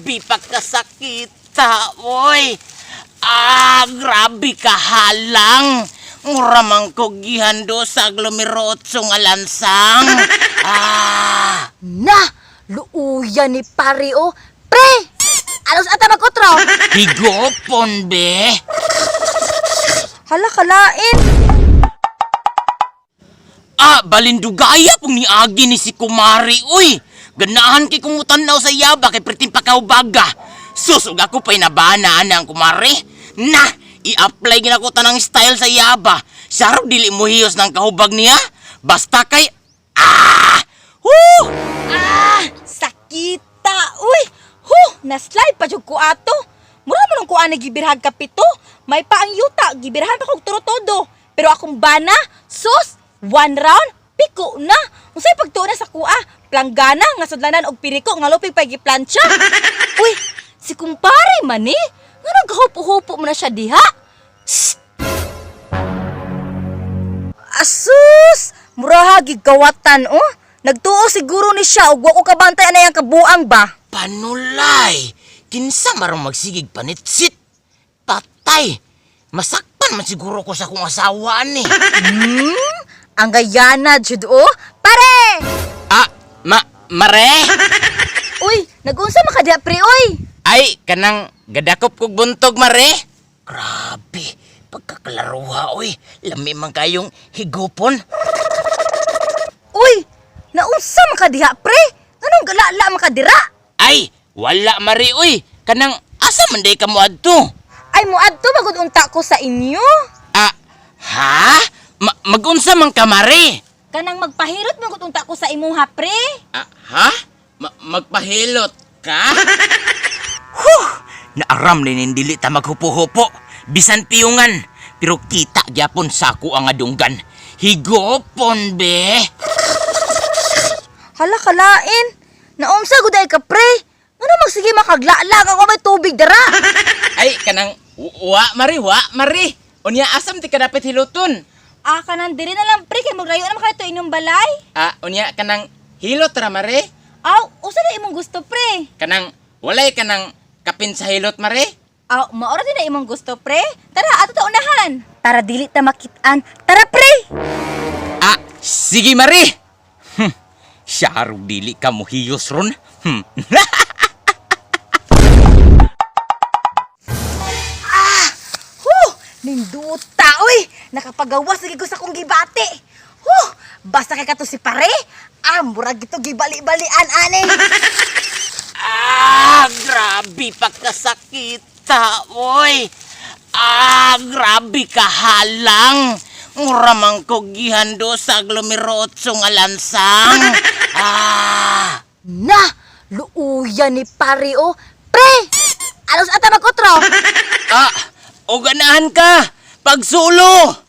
grabe pagkasakita, oy. Grabe kahalang. Nguramang ko gihando sa aglomerot nga lansang. Na, luuyan ni pare o. Pre! Alos ata magkutro? Higopon, be. Hala kalain. Balindugaya kung niagi ni si Kumari, uy. Ganahan kay kumutanaw sa yaba kay priting pakaw-baga. Susug ako pa'y nabanaan ang Kumari. Na, i-apply gina ko tanang style sa yaba. Sarap dili mo hiyos ng kahubag niya. Basta kay... Sakita, uy. Naslide pa jud ko ato. Mura mo nung kuan gibirhag kapito. May pa ang yuta, gibirhan pa kog todo. Pero akong bana, sus, one round, piko na. Unsay pagtuon na sa kuha, planggana nga sudlanan og piriko nga lupig pa giplansya. Uy, si kumpare man ni. Nga naghupo-hupo mo na siya diha. Shh! Asus! Mura gigawatan, oh. Nagtuo siguro ni siya ug wa ko kabantay na yang kabuang ba. Panulay! Kinsa marong magsigig panitsit? Patay! Masakpan man siguro ko sa kong asawa ni. Ang gayana, jud, oh. Pare! Mare? Uy, nag-unsa makadya, pre, uy. Ay, kanang gadakop kog buntog, Mare. Grabe, pagkakalaruha, oy. Lami man kayong higupon. Uy, naunsa makadiha, pre? Anong galala makadira? Ay, wala, Mare, oy. Kanang asa man day ka mo adto? Ay, muadto magud unta ko sa inyo. Ha? Magunsa man ka, Mare? Kanang magpahirot magud unta ko sa imong ha, pre. Ha? Magpahilot ka? Naaram na nindili ta maghupo-hupo. Bisan piyungan. Pero kita gyapon sako ang adunggan. Higopon, be. Hala kalain. Naunsa gud ay ka, pre? Ano magsige makaglala ako may tubig dara? Ay, kanang wa, Mari. Unya asam ti kadapit hiluton. Kanang diri na lang, pre, kay maglayo na makato inyong balay. Unya kanang hilot ra, Mari. Usa na imong gusto, pre? Kanang walay kanang kapin sa hilot, Mari. Maora din na imong gusto, pre. Tara, ato ta unahan. Tara, dili ta makitaan. Tara, pre! Sige, Mari. Syarog dili ka mo hiyos ron. Ninduta, uy! Nakapagawas lagi ko sa kong gibati. Basta kay kato si pare. Murag ito gibali-balian, ane. Grabe pagkasakita, oy. Grabe kahalang. Nguramang ko gihando sa aglomerot nga lansang. Na! Luuyan ni pare, oh. Pre! Alos ata magkutro? O ganahan ka. Pagsulo.